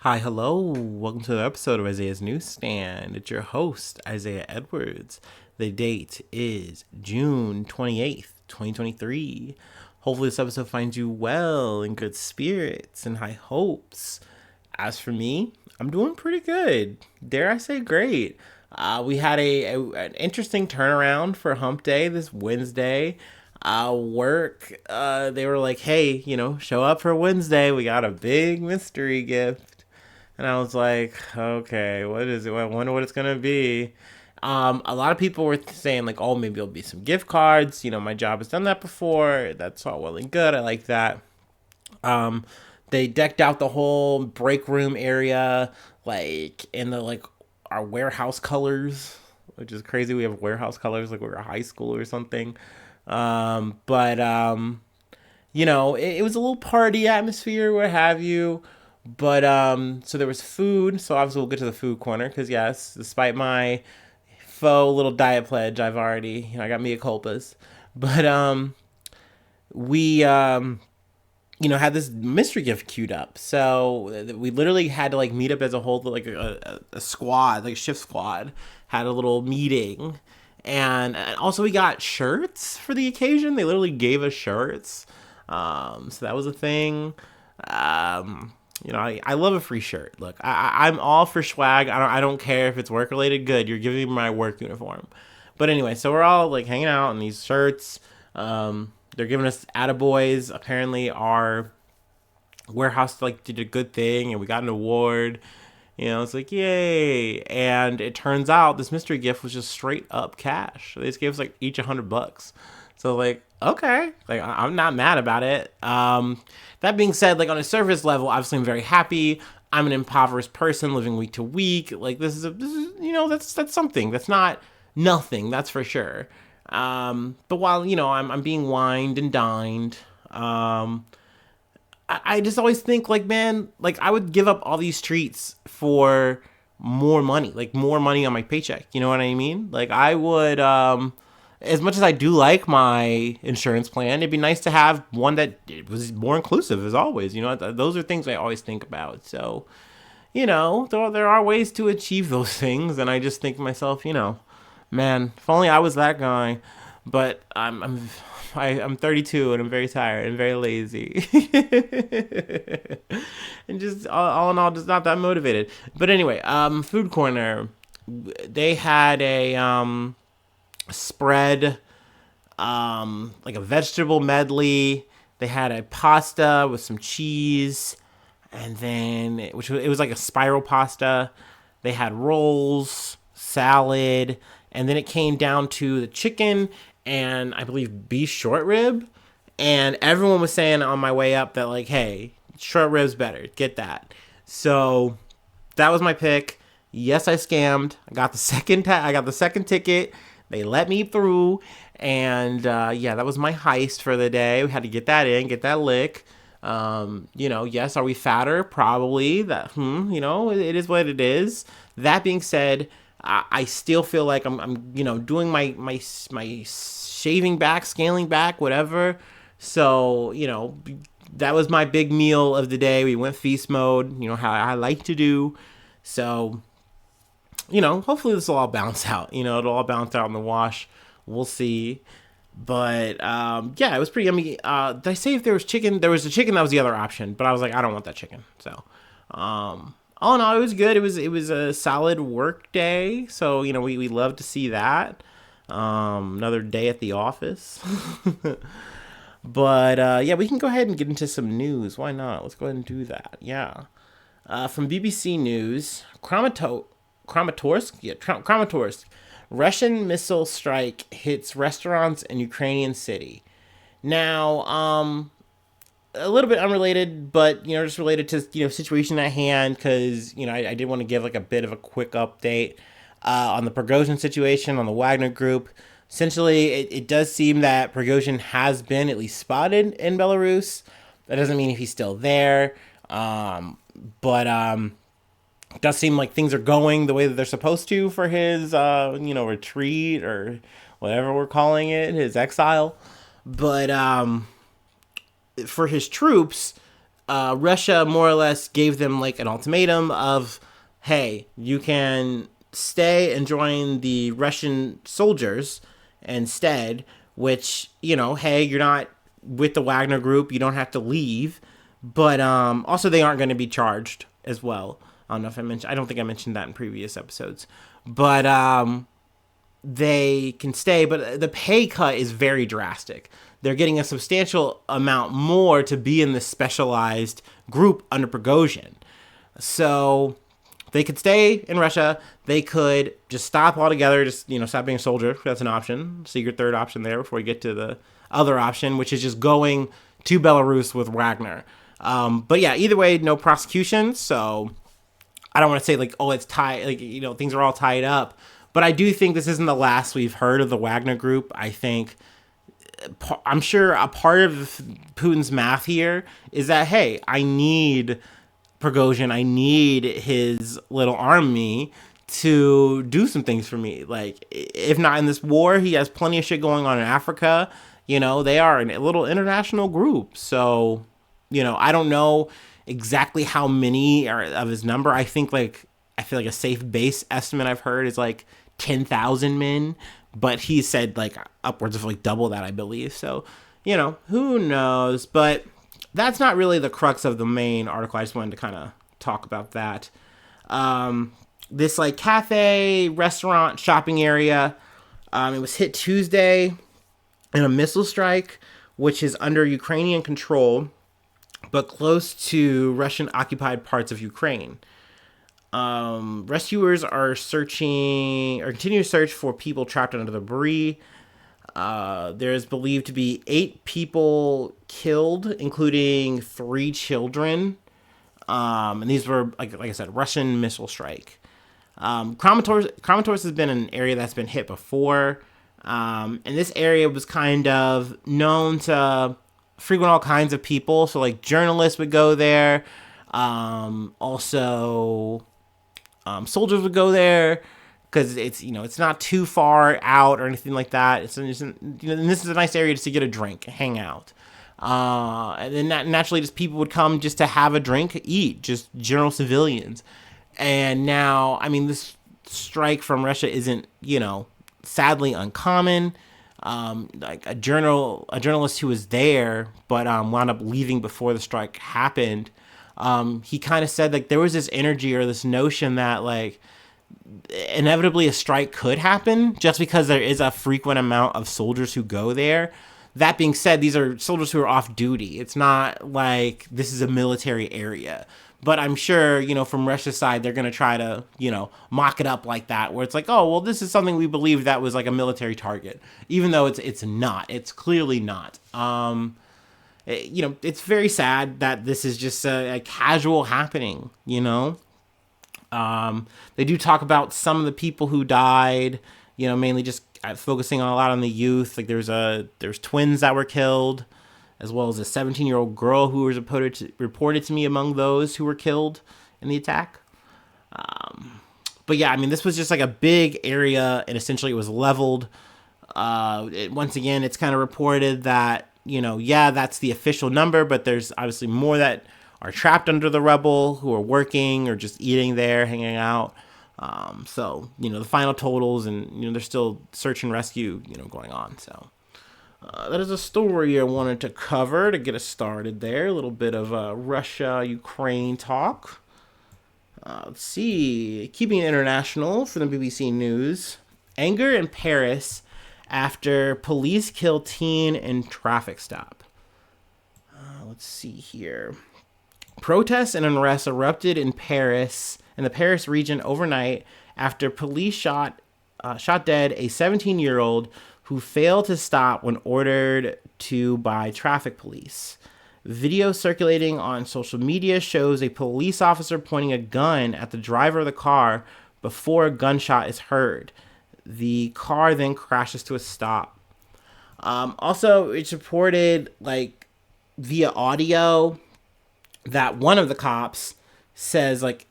Hi, hello. Welcome to the episode of Isaiah's Newsstand. It's your host, Isaiah Edwards. The date is June 28th, 2023. Hopefully, this episode finds you well, in good spirits, and high hopes. As for me, I'm doing pretty good. Dare I say great. We had an interesting turnaround for Hump Day this Wednesday. Work, they were like, hey, show up for Wednesday. We got a big mystery gift. And I was like, okay, what is it? I wonder what it's gonna be. A lot of people were saying like, oh, maybe it'll be some gift cards. My job has done that before. That's all well and good. I like that. Um, they decked out the whole break room area, like in the like our warehouse colors, which is crazy. We have warehouse colors like we're a high school or something. But it was a little party atmosphere, what have you. But so there was food. So obviously we'll get to the food corner because yes, despite my faux little diet pledge, I've already I got mea culpas. But we had this mystery gift queued up. So we literally had to like meet up as a whole, like a squad, like a shift squad, had a little meeting. And also we got shirts for the occasion. They literally gave us shirts. So that was a thing. I love a free shirt. Look, I'm all for swag. I don't care if it's work related. Good, you're giving me my work uniform. But anyway, so we're all like hanging out in these shirts. They're giving us attaboys. Apparently, our warehouse like did a good thing, and we got an award. It's like yay! And it turns out this mystery gift was just straight up cash. They just gave us like each $100. So like okay, like I'm not mad about it. That being said, like on a surface level, obviously I'm very happy. I'm an impoverished person living week to week. Like this is that's something. That's not nothing. That's for sure. But while I'm being wined and dined, I just always think like, man, like I would give up all these treats for more money, like more money on my paycheck. You know what I mean? Like I would, as much as I do like my insurance plan, it'd be nice to have one that was more inclusive as always. Those are things I always think about. So, there are ways to achieve those things. And I just think to myself, man, if only I was that guy. But I'm 32 and I'm very tired and very lazy, and just all in all, just not that motivated. But anyway, food corner, they had a spread, like a vegetable medley. They had a pasta with some cheese, and then it was like a spiral pasta. They had rolls, salad, and then it came down to the chicken and I believe beef short rib. And everyone was saying on my way up that like, hey, short rib's better. Get that. So that was my pick. Yes, I scammed. I got the second ticket. They let me through, and yeah, that was my heist for the day. We had to get that in, get that lick. Yes, are we fatter? Probably. It is what it is. That being said, I still feel like I'm doing my shaving back, scaling back, whatever. So, that was my big meal of the day. We went feast mode, how I like to do. So, hopefully this will all bounce out. It'll all bounce out in the wash. We'll see. But yeah, it was pretty yummy. Did I say if there was chicken? There was a chicken that was the other option, but I was like, I don't want that chicken. So, all in all, it was good. It was a solid work day. So we love to see that. Another day at the office. But yeah, we can go ahead and get into some news. Why not? Let's go ahead and do that. Yeah. From BBC News, Kramatorsk, Kramatorsk, Russian missile strike hits restaurants in Ukrainian city. Now, a little bit unrelated, but just related to situation at hand because I did want to give like a bit of a quick update on the Prigozhin situation on the Wagner Group. Essentially, it does seem that Prigozhin has been at least spotted in Belarus. That doesn't mean if he's still there, but it does seem like things are going the way that they're supposed to for his retreat or whatever we're calling it, his exile. But for his troops, Russia more or less gave them like an ultimatum of, hey, you can stay and join the Russian soldiers instead, which, hey, you're not with the Wagner group, you don't have to leave, but also they aren't going to be charged as well. I don't know if I don't think I mentioned that in previous episodes, but they can stay, but the pay cut is very drastic. They're getting a substantial amount more to be in this specialized group under Prigozhin. So they could stay in Russia. They could just stop altogether, just, stop being a soldier. That's an option. Secret third option there before you get to the other option, which is just going to Belarus with Wagner. But yeah, either way, no prosecution. So I don't want to say like, oh, it's tied, like, things are all tied up. But I do think this isn't the last we've heard of the Wagner group. I'm sure a part of Putin's math here is that, hey, I need Prigozhin, I need his little army to do some things for me. Like, if not in this war, he has plenty of shit going on in Africa. They are a little international group. So, I don't know exactly how many are of his number. I feel like a safe base estimate I've heard is like 10,000 men, but he said like upwards of like double that, I believe. So, who knows? But that's not really the crux of the main article. I just wanted to kind of talk about that. This like cafe, restaurant, shopping area, it was hit Tuesday in a missile strike, which is under Ukrainian control, but close to Russian occupied parts of Ukraine. Rescuers are continue to search for people trapped under the debris. There is believed to be 8 people killed, including 3 children. And these were, like I said, Russian missile strike. Kramatorsk has been an area that's been hit before. And this area was kind of known to frequent all kinds of people. So like journalists would go there. Also, soldiers would go there because it's not too far out or anything like that. And this is a nice area just to get a drink, hang out. And then naturally just people would come just to have a drink, eat, just general civilians. And now, this strike from Russia isn't, sadly uncommon. Like a journalist who was there, but wound up leaving before the strike happened. He kind of said like there was this energy or this notion that like inevitably a strike could happen just because there is a frequent amount of soldiers who go there. That being said, these are soldiers who are off duty. It's not like this is a military area. But I'm sure, from Russia's side, they're going to try to, mock it up like that, where it's like, oh, well, this is something we believe that was like a military target, even though it's not. It's clearly not. It's very sad that this is just a casual happening, They do talk about some of the people who died, mainly just focusing a lot on the youth. Like there's twins that were killed, as well as a 17-year-old girl who was reported to me among those who were killed in the attack. But yeah, this was just like a big area, and essentially it was leveled. Once again, it's kind of reported that, that's the official number, but there's obviously more that are trapped under the rubble who are working or just eating there, hanging out. So, the final totals and, there's still search and rescue, going on. So that is a story I wanted to cover to get us started there. A little bit of Russia-Ukraine talk. Let's see. Keeping it international for the BBC News. Anger in Paris after police kill teen in traffic stop. Let's see here. Protests and unrest erupted in Paris, in the Paris region overnight after police shot dead a 17-year-old who failed to stop when ordered to by traffic police. Video circulating on social media shows a police officer pointing a gun at the driver of the car before a gunshot is heard. The car then crashes to a stop. Also, it's reported like via audio that one of the cops says like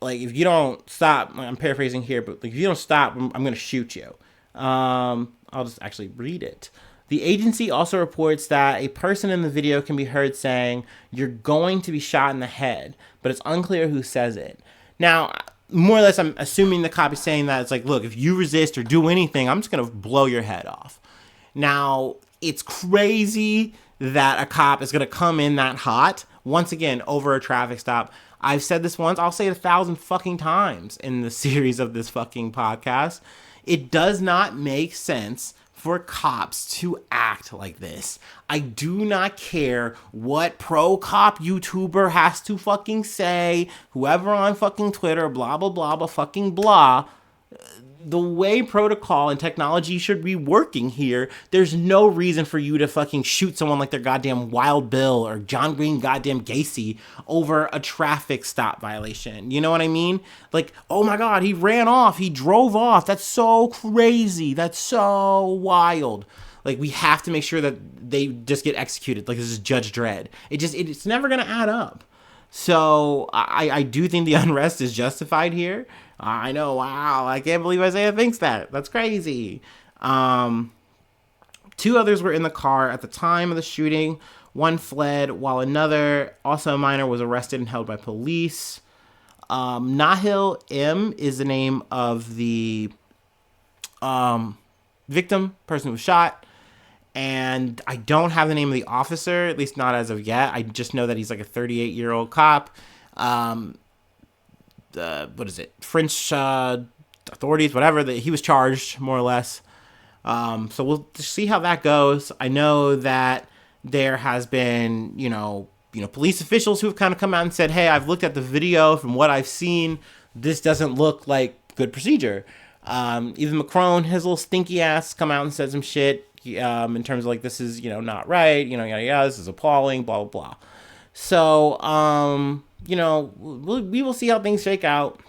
if you don't stop, I'm paraphrasing here, but like, if you don't stop, I'm going to shoot you. I'll just actually read it. The agency also reports that a person in the video can be heard saying, "You're going to be shot in the head," but it's unclear who says it. Now, more or less, I'm assuming the cop is saying that it's like, look, if you resist or do anything, I'm just going to blow your head off. Now, it's crazy that a cop is going to come in that hot, once again, over a traffic stop. I've said this once, I'll say it 1,000 fucking times in the series of this fucking podcast. It does not make sense for cops to act like this. I do not care what pro-cop YouTuber has to fucking say, whoever on fucking Twitter, blah, blah, blah, blah, fucking blah. The way protocol and technology should be working here, there's no reason for you to fucking shoot someone like they're goddamn Wild Bill or John Green goddamn Gacy over a traffic stop violation. You know what I mean? Like, oh my God, he ran off. He drove off. That's so crazy. That's so wild. Like, we have to make sure that they just get executed. Like, this is Judge Dredd. It's never going to add up. So I do think the unrest is justified here. I know, wow, I can't believe Isaiah thinks that. That's crazy. 2 others were in the car at the time of the shooting. One fled, while another, also a minor, was arrested and held by police. Nahil M is the name of the victim, person who was shot. And I don't have the name of the officer, at least not as of yet. I just know that he's like a 38-year-old cop. French authorities, whatever, that he was charged, more or less. So we'll see how that goes. I know that there has been, police officials who have kind of come out and said, hey, I've looked at the video. From what I've seen, this doesn't look like good procedure. Even Macron, his little stinky ass, come out and said some shit in terms of like, this is, not right, yada, yada, this is appalling, blah, blah, blah. So, we will see how things shake out.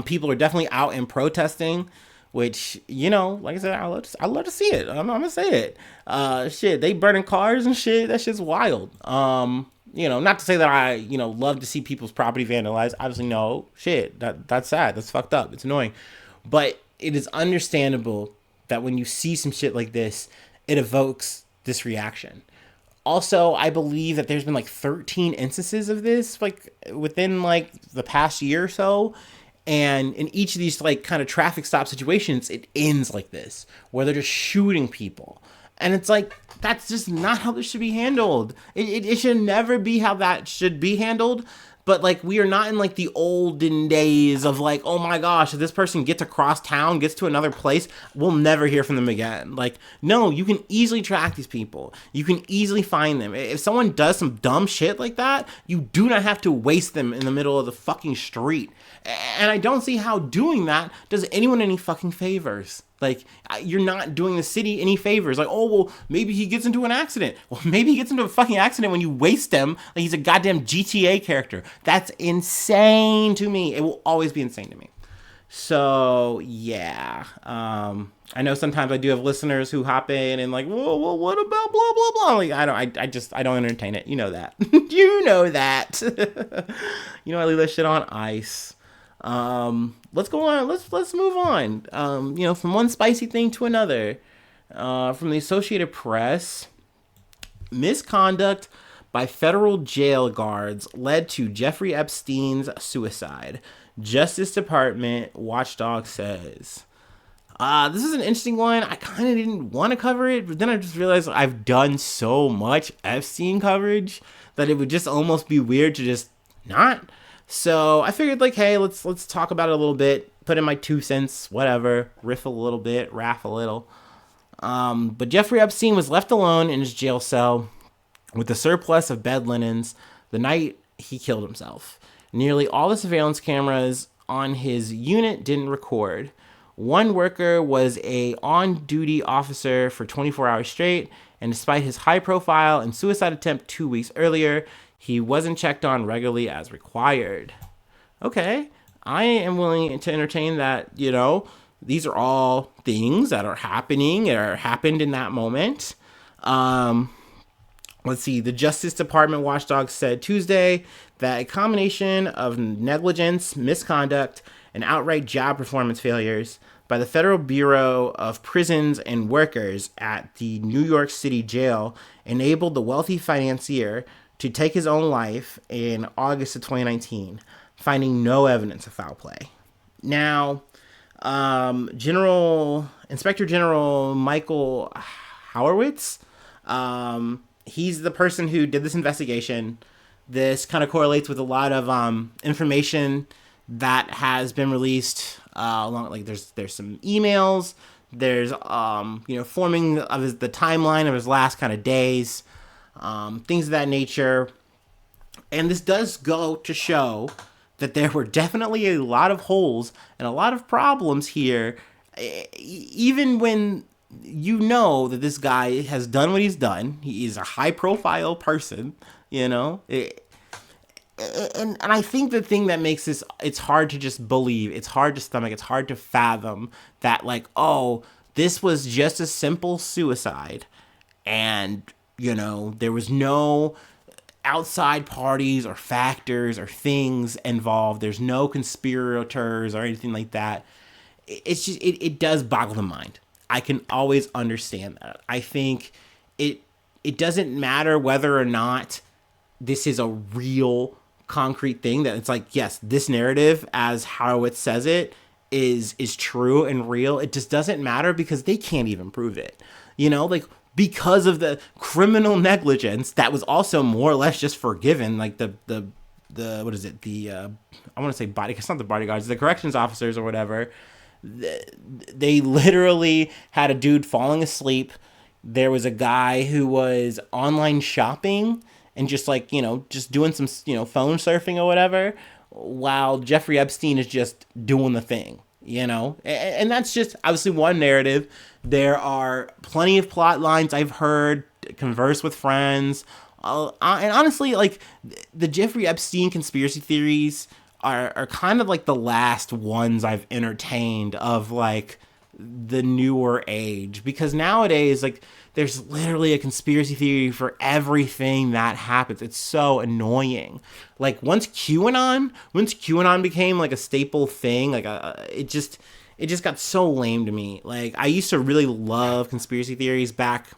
People are definitely out and protesting, which, like I said, I love to see it. I'm gonna say it. Shit, they burning cars and shit. That shit's wild. Not to say that I, love to see people's property vandalized. Obviously, no. Shit, that's sad. That's fucked up. It's annoying. But it is understandable that when you see some shit like this, it evokes this reaction. Also, I believe that there's been like 13 instances of this, like within like the past year or so. And in each of these like kind of traffic stop situations, it ends like this, where they're just shooting people. And it's like, that's just not how this should be handled. It should never be how that should be handled. But like, we are not in like the olden days of like, oh my gosh, if this person gets across town, gets to another place, we'll never hear from them again. Like, no, you can easily track these people. You can easily find them. If someone does some dumb shit like that, you do not have to waste them in the middle of the fucking street. And I don't see how doing that does anyone any fucking favors. Like, you're not doing the city any favors. Like, oh, well, maybe he gets into an accident. Well, maybe he gets into a fucking accident when you waste him. Like, he's a goddamn GTA character. That's insane to me. It will always be insane to me. So, yeah. I know sometimes I do have listeners who hop in and like, whoa, well, what about blah, blah, blah? Like, I don't entertain it. You know that. You know that. I leave that shit on ice. Let's go on. Let's move on. From one spicy thing to another. From the Associated Press, misconduct by federal jail guards led to Jeffrey Epstein's suicide. Justice Department watchdog says. This is an interesting one. I kind of didn't want to cover it, but then I just realized I've done so much Epstein coverage that it would just almost be weird to just not. So I figured like, hey, let's talk about it a little bit, put in my 2 cents, whatever, riff a little bit, raff a little. But Jeffrey Epstein was left alone in his jail cell with a surplus of bed linens the night he killed himself. Nearly all the surveillance cameras on his unit didn't record. One worker was a on-duty officer for 24 hours straight, and despite his high profile and suicide attempt 2 weeks earlier, he wasn't checked on regularly as required. Okay, I am willing to entertain that, these are all things that are happening or happened in that moment. Let's see, the Justice Department watchdog said Tuesday that a combination of negligence, misconduct, and outright job performance failures by the Federal Bureau of Prisons and Workers at the New York City jail enabled the wealthy financier to take his own life in August of 2019, finding no evidence of foul play. Now, Inspector General Michael Howerwitz, he's the person who did this investigation. This kind of correlates with a lot of information that has been released along, like there's some emails, there's forming of the timeline of his last kind of days, things of that nature. And this does go to show that there were definitely a lot of holes and a lot of problems here, even when you know that this guy has done what he's done. He is a high profile person, and I think the thing that makes this, it's hard to just believe, it's hard to stomach, it's hard to fathom that, like, oh, this was just a simple suicide and, there was no outside parties or factors or things involved. There's no conspirators or anything like that. It's just, it does boggle the mind. I can always understand that. I think it doesn't matter whether or not this is a real concrete thing, that it's like, yes, this narrative, as how it says it, is true and real. It just doesn't matter because they can't even prove it. Because of the criminal negligence that was also more or less just forgiven, like the what is it? I want to say it's not the bodyguards, the corrections officers or whatever. They literally had a dude falling asleep. There was a guy who was online shopping and just just doing some, phone surfing or whatever, while Jeffrey Epstein is just doing the thing, and that's just obviously one narrative. There are plenty of plot lines I've heard, converse with friends, and honestly, like, the Jeffrey Epstein conspiracy theories are kind of like the last ones I've entertained of, like, the newer age, because nowadays, like, there's literally a conspiracy theory for everything that happens. It's so annoying. Like, once QAnon became like a staple thing, like it just got so lame to me. Like, I used to really love conspiracy theories back,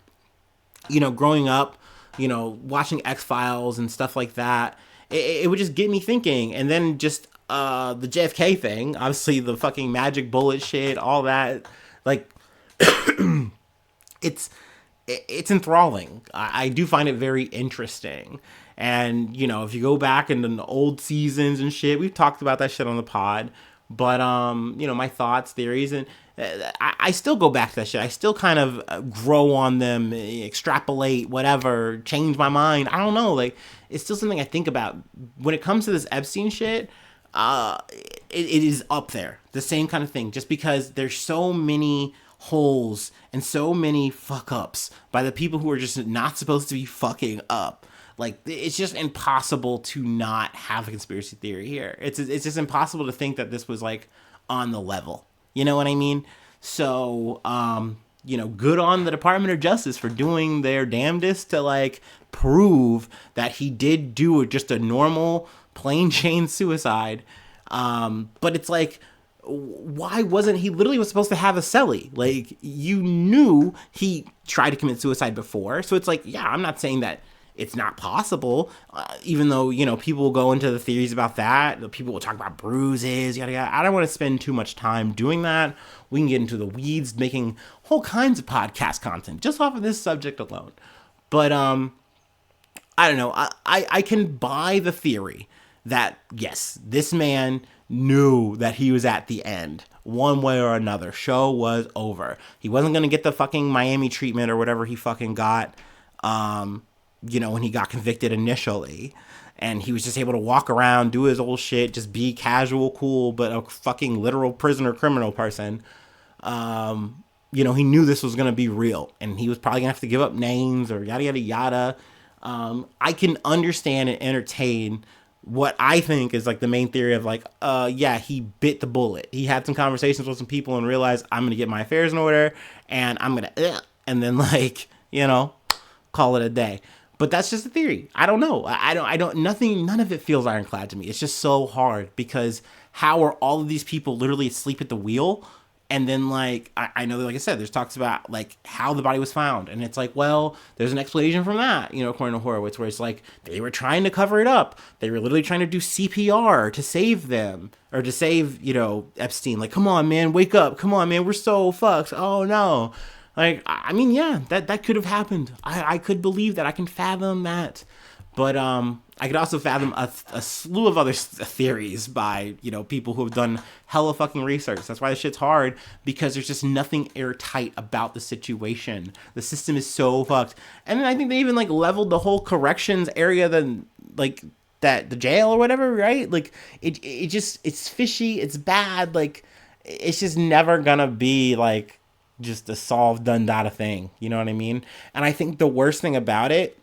growing up, watching X-Files and stuff like that. It would just get me thinking. And then just the JFK thing, obviously the fucking magic bullet shit, all that, like, it's enthralling. I do find it very interesting. And, if you go back into the old seasons and shit, we've talked about that shit on the pod. But, my thoughts, theories, and I still go back to that shit. I still kind of grow on them, extrapolate, whatever, change my mind. I don't know. Like, it's still something I think about. When it comes to this Epstein shit, it is up there. The same kind of thing. Just because there's so many holes and so many fuck ups by the people who are just not supposed to be fucking up. Like, it's just impossible to not have a conspiracy theory here. It's just impossible to think that this was, like, on the level. You know what I mean? So, good on the Department of Justice for doing their damnedest to, like, prove that he did do just a normal, plain Jane suicide. But it's like, why wasn't he literally was supposed to have a cellie? Like, you knew he tried to commit suicide before. So it's like, yeah, I'm not saying that it's not possible, even though, people will go into the theories about that. People will talk about bruises, yada, yada. I don't want to spend too much time doing that. We can get into the weeds, making whole kinds of podcast content just off of this subject alone. But, I don't know. I can buy the theory that, yes, this man knew that he was at the end. One way or another. Show was over. He wasn't going to get the fucking Miami treatment or whatever he fucking got, when he got convicted initially. And he was just able to walk around, do his old shit, just be casual, cool, but a fucking literal prisoner criminal person. He knew this was going to be real. And he was probably going to have to give up names or yada, yada, yada. I can understand and entertain what I think is, like, the main theory of, like, yeah, he bit the bullet. He had some conversations with some people and realized, I'm going to get my affairs in order and I'm going to, and then, like, call it a day. But that's just a theory. I don't know. None of it feels ironclad to me. It's just so hard because how are all of these people literally asleep at the wheel And then, like, I know that, like I said, there's talks about, like, how the body was found. And it's like, well, there's an explanation from that, according to Horowitz, where it's like, they were trying to cover it up. They were literally trying to do CPR to save them, or to save, Epstein. Like, come on, man, wake up. Come on, man, we're so fucked. Oh, no. Like, I mean, yeah, that could have happened. I could believe that. I can fathom that. But I could also fathom a slew of other theories by, people who have done hella fucking research. That's why this shit's hard, because there's just nothing airtight about the situation. The system is so fucked. And then I think they even, like, leveled the whole corrections area, the jail or whatever, right? Like, it just, it's fishy, it's bad, like, it's just never gonna be, like, just a solved, done, data thing. You know what I mean? And I think the worst thing about it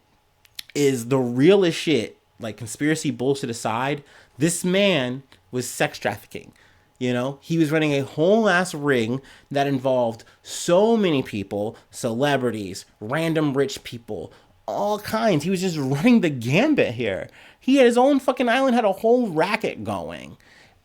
is the realest shit, like, conspiracy bullshit aside, this man was sex trafficking. He was running a whole ass ring that involved so many people, celebrities, random rich people, all kinds. He was just running the gambit here. He had his own fucking island, had a whole racket going,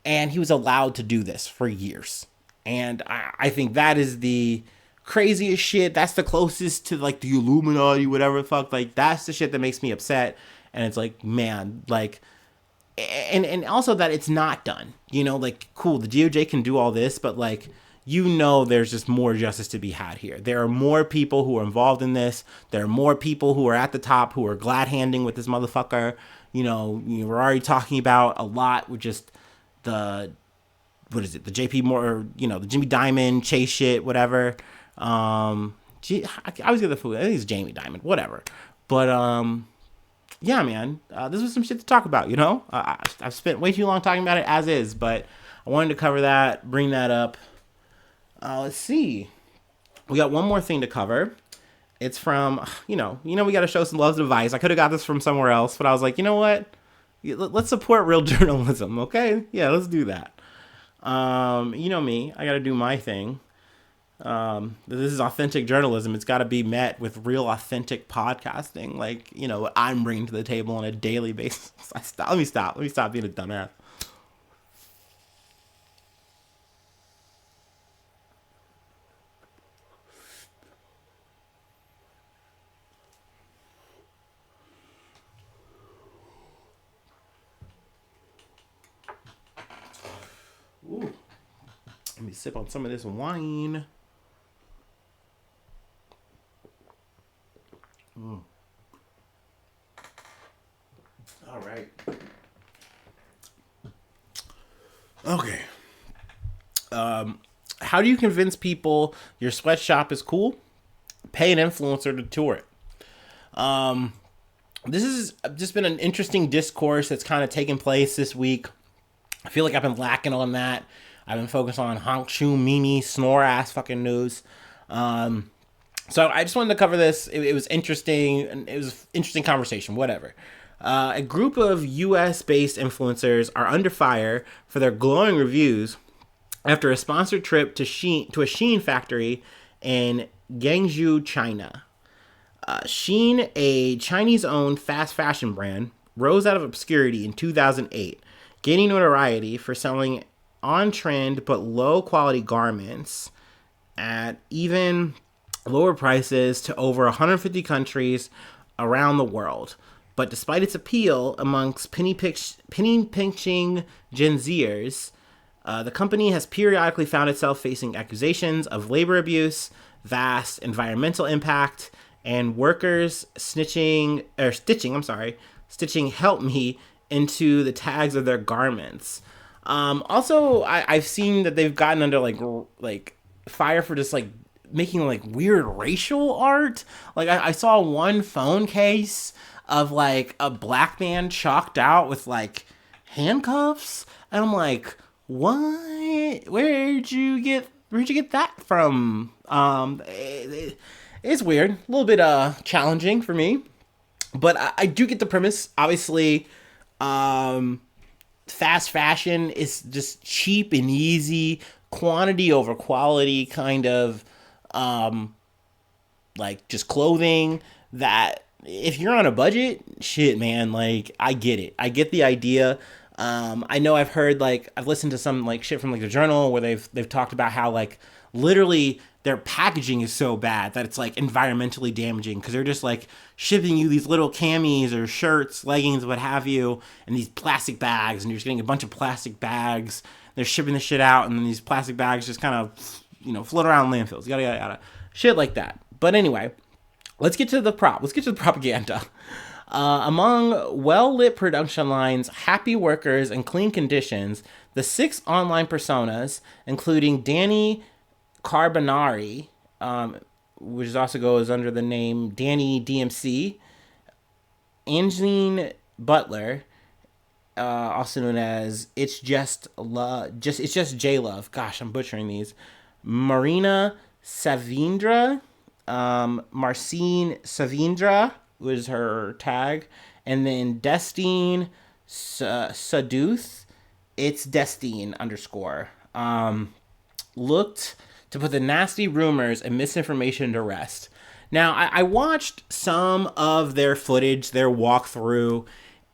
and he was allowed to do this for years. And I think that is the craziest shit. That's the closest to, like, the Illuminati, whatever the fuck. Like, that's the shit that makes me upset. And it's like, man, like, and also that it's not done. Like, cool, the DOJ can do all this, but, like, there's just more justice to be had here. There are more people who are involved in this. There are more people who are at the top who are glad handing with this motherfucker. We're already talking about a lot with just the, what is it, the JP Morgan, the Jimmy Diamond, Chase shit, whatever. I always get the food. I think it's Jamie Dimon, whatever. But, yeah, man, this was some shit to talk about, I've spent way too long talking about it as is, but I wanted to cover that, bring that up. Let's see. We got one more thing to cover. It's from, we got to show some love to Vice. I could have got this from somewhere else, but I was like, you know what? Let's support real journalism, okay? Yeah, let's do that. Me, I got to do my thing. This is authentic journalism. It's got to be met with real authentic podcasting, like, what I'm bringing to the table on a daily basis. Let me stop being a dumbass. Ooh. Let me sip on some of this wine. All right. Okay. How do you convince people your sweatshop is cool? Pay an influencer to tour it. This has just been an interesting discourse that's kind of taken place this week. I feel like I've been lacking on that. I've been focused on honk, shoe, mimi, snore ass fucking news. So I just wanted to cover this. It was interesting, and it was an interesting conversation, whatever. A group of US-based influencers are under fire for their glowing reviews after a sponsored trip to a Shein factory in Guangzhou, China. Shein, a Chinese-owned fast fashion brand, rose out of obscurity in 2008, gaining notoriety for selling on-trend but low-quality garments at even lower prices to over 150 countries around the world. But despite its appeal amongst penny-pinching Gen Zers, the company has periodically found itself facing accusations of labor abuse, vast environmental impact, and workers stitching "help me" into the tags of their garments. Also, I've seen that they've gotten under like fire for just like making like weird racial art. Like I saw one phone case of like a black man chalked out with like handcuffs, and I'm like, what? Where'd you get that from? It's weird, a little bit challenging for me, but I do get the premise. Obviously, fast fashion is just cheap and easy, quantity over quality kind of like just clothing that if you're on a budget, shit, man, like I get it. I get the idea. I know I've heard like I've listened to some like shit from like the journal where they've talked about how like literally their packaging is so bad that it's like environmentally damaging because they're just like shipping you these little camis or shirts, leggings, what have you, and these plastic bags, and you're just getting a bunch of plastic bags. They're shipping the shit out, and then these plastic bags just kind of float around landfills, yada yada yada, shit like that. But anyway, let's get to the prop. Let's get to the propaganda. Among well-lit production lines, happy workers, and clean conditions, the 6 online personas, including Danny Carbonari, which also goes under the name Danny DMC, Angeline Butler, also known as It's Just J Love. Gosh, I'm butchering these. Marina Savindra, Marcine Savindra was her tag, and then Destine Saduth. It's Destine _ looked to put the nasty rumors and misinformation to rest. Now, I watched some of their footage, their walkthrough,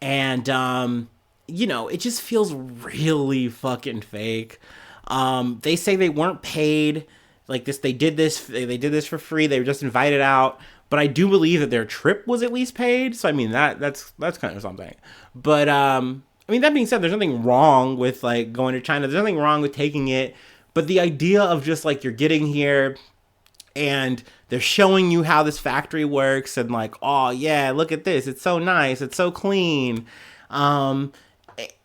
and it just feels really fucking fake. They say they weren't paid like this. They did this for free. They were just invited out. But I do believe that their trip was at least paid. So I mean that's kind of something. But I mean, that being said, there's nothing wrong with like going to China. There's nothing wrong with taking it. But the idea of just like you're getting here and they're showing you how this factory works and like, oh yeah, look at this. It's so nice. It's so clean. And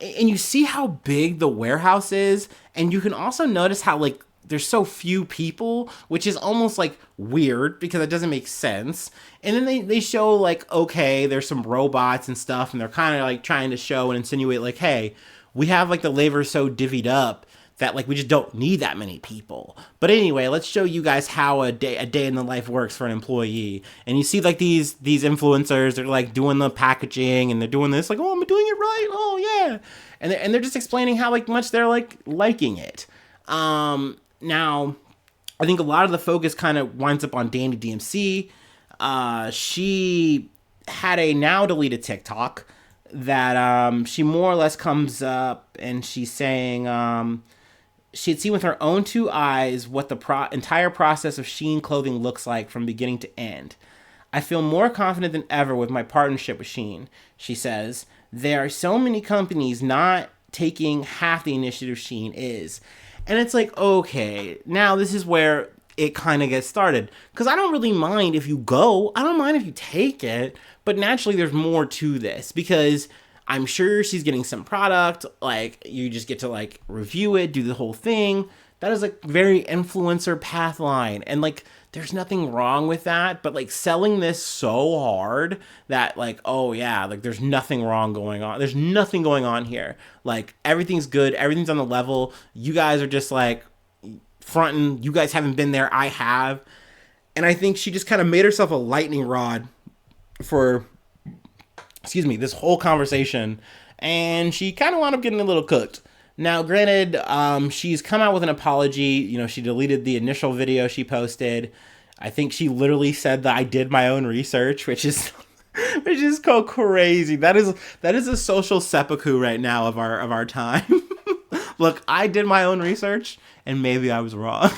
you see how big the warehouse is. And you can also notice how like there's so few people, which is almost like weird because it doesn't make sense. And then they show like, okay, there's some robots and stuff. And they're kind of like trying to show and insinuate like, hey, we have like the labor so divvied up that like we just don't need that many people. But anyway, let's show you guys how a day in the life works for an employee. And you see like these influencers, they're like doing the packaging and they're doing this like, oh, I'm doing it right. Oh yeah. And they're just explaining how like much they're like liking it. Now, I think a lot of the focus kind of winds up on Danny DMC. She had a now deleted TikTok that she more or less comes up and she's saying she had seen with her own 2 eyes what the entire process of Shein clothing looks like from beginning to end. I feel more confident than ever with my partnership with Shein, she says. There are so many companies not taking half the initiative Shein is. And it's like, okay, now this is where it kind of gets started. Because I don't really mind if you go. I don't mind if you take it. But naturally, there's more to this. Because I'm sure she's getting some product. Like, you just get to, like, review it, do the whole thing. That is, like, very influencer path line. And, like, there's nothing wrong with that. But, like, selling this so hard that, like, oh, yeah, like, there's nothing wrong going on. There's nothing going on here. Like, everything's good. Everything's on the level. You guys are just, like, fronting. You guys haven't been there. I have. And I think she just kind of made herself a lightning rod for, this whole conversation. And she kind of wound up getting a little cooked. Now, granted, she's come out with an apology. She deleted the initial video she posted. I think she literally said that I did my own research, which is so crazy. That is a social seppuku right now of our time. Look, I did my own research, and maybe I was wrong.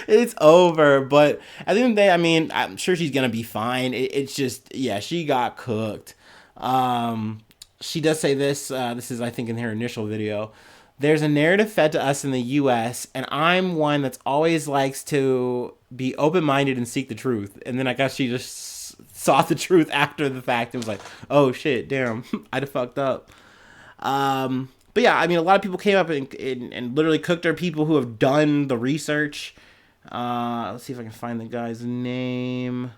It's over. But at the end of the day, I mean, I'm sure she's gonna be fine. It's just, yeah, she got cooked. She does say this. This is, I think, in her initial video. There's a narrative fed to us in the U.S., and I'm one that's always likes to be open-minded and seek the truth. And then I guess she just saw the truth after the fact and was like, oh, shit, damn, I'd have fucked up. But yeah, I mean, a lot of people came up and literally cooked her, people who have done the research. Let's see if I can find the guy's name.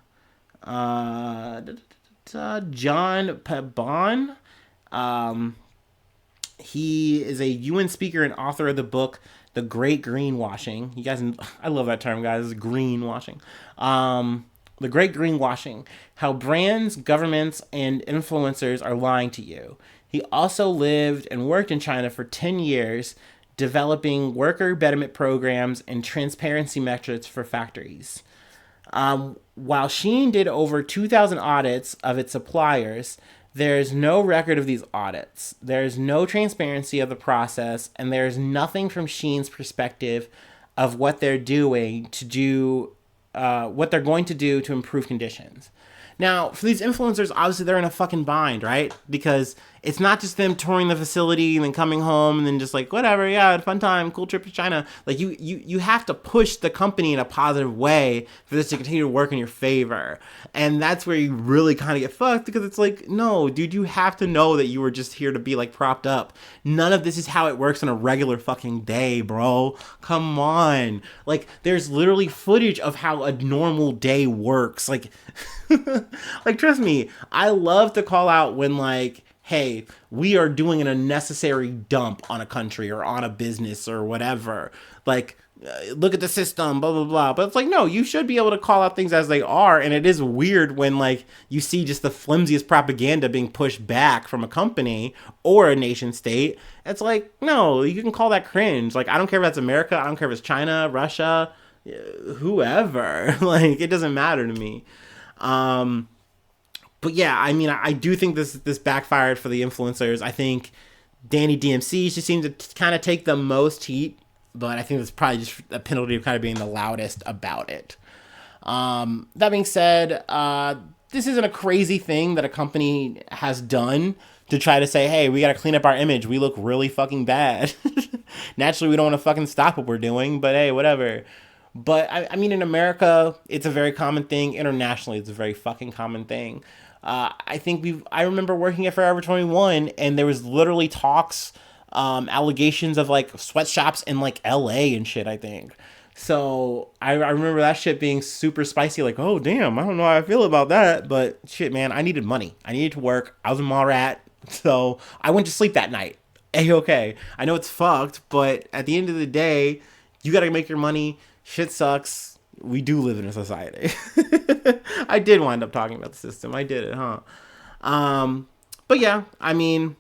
John Pabon. He is a UN speaker and author of the book The Great Greenwashing. You guys, I love that term, guys. Greenwashing. The Great Greenwashing. How brands, governments, and influencers are lying to you. He also lived and worked in China for 10 years, developing worker betterment programs and transparency metrics for factories. While Shein did over 2,000 audits of its suppliers, There's no record of these audits. There's no transparency of the process, and there's nothing from Shein's perspective of what they're doing to do, what they're going to do to improve conditions. Now, for these influencers, obviously they're in a fucking bind, right? Because it's not just them touring the facility and then coming home and then just like, whatever, yeah, fun time, cool trip to China. Like, you have to push the company in a positive way for this to continue to work in your favor. And that's where you really kind of get fucked, because it's like, no, dude, you have to know that you were just here to be like propped up. None of this is how it works on a regular fucking day, bro. Come on. Like, there's literally footage of how a normal day works. Like, like, trust me, I love to call out when, like, hey, we are doing an unnecessary dump on a country or on a business or whatever. Like, look at the system, blah, blah, blah. But it's like, no, you should be able to call out things as they are. And it is weird when, like, you see just the flimsiest propaganda being pushed back from a company or a nation state. It's like, no, you can call that cringe. Like, I don't care if that's America. I don't care if it's China, Russia, whoever. Like, it doesn't matter to me. But yeah, I mean, I do think this backfired for the influencers. I think Danny DMC, she seemed to kind of take the most heat, but I think that's probably just a penalty of kind of being the loudest about it. That being said, this isn't a crazy thing that a company has done to try to say, hey, we got to clean up our image. We look really fucking bad. Naturally, we don't want to fucking stop what we're doing, but hey, whatever. But I mean, in America, it's a very common thing. Internationally, it's a very fucking common thing. I remember working at Forever 21, and there was literally talks, allegations of like sweatshops in like LA and shit, I think. So I remember that shit being super spicy. Like, oh damn, I don't know how I feel about that, but shit, man, I needed money. I needed to work. I was a mall rat, so I went to sleep that night. A-okay. I know it's fucked, but at the end of the day, you gotta make your money. Shit sucks. We do live in a society. I did wind up talking about the system. I did it, huh? But yeah, I mean,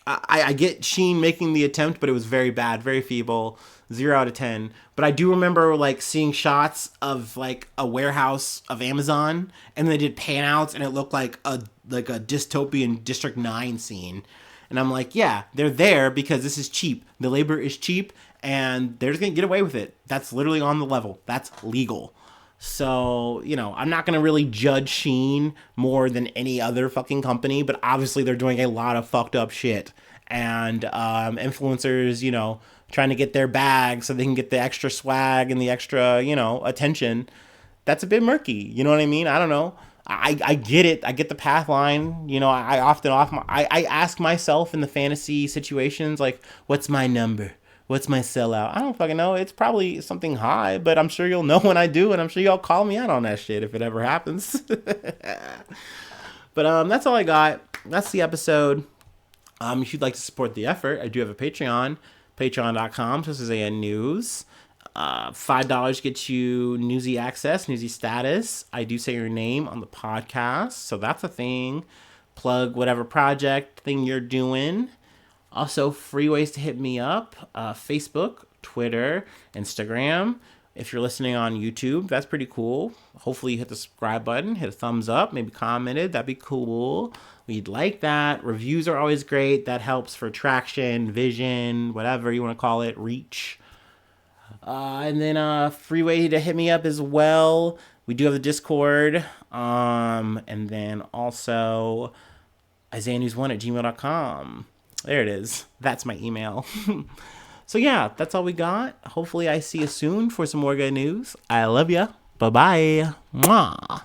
I get Shein making the attempt, but it was very bad, very feeble, 0 out of 10. But I do remember like seeing shots of like a warehouse of Amazon, and they did pan outs, and it looked like a dystopian District 9 scene. And I'm like, yeah, they're there because this is cheap. The labor is cheap, and they're just going to get away with it. That's literally on the level. That's legal. So, you know, I'm not going to really judge Shein more than any other fucking company, but obviously they're doing a lot of fucked up shit. And influencers, you know, trying to get their bag so they can get the extra swag and the extra, you know, attention. That's a bit murky. You know what I mean? I don't know. I get it. I get the path line. You know, I ask myself in the fantasy situations, like, what's my number? What's my sellout? I don't fucking know. It's probably something high, but I'm sure you'll know when I do, and I'm sure y'all call me out on that shit if it ever happens. But that's all I got. That's the episode. If you'd like to support the effort, I do have a Patreon, patreon.com/AN News. $5 gets you newsy access, newsy status. I do say your name on the podcast, so that's a thing. Plug whatever project thing you're doing. Also, free ways to hit me up. Facebook, Twitter, Instagram. If you're listening on YouTube, that's pretty cool. Hopefully you hit the subscribe button, hit a thumbs up, maybe commented. That'd be cool. We'd like that. Reviews are always great. That helps for traction, vision, whatever you want to call it, reach. And then a free way to hit me up as well. We do have the Discord. And then also IsaiahNews1@gmail.com. There it is. That's my email. So yeah, that's all we got. Hopefully I see you soon for some more good news. I love ya. Bye-bye. Mwah.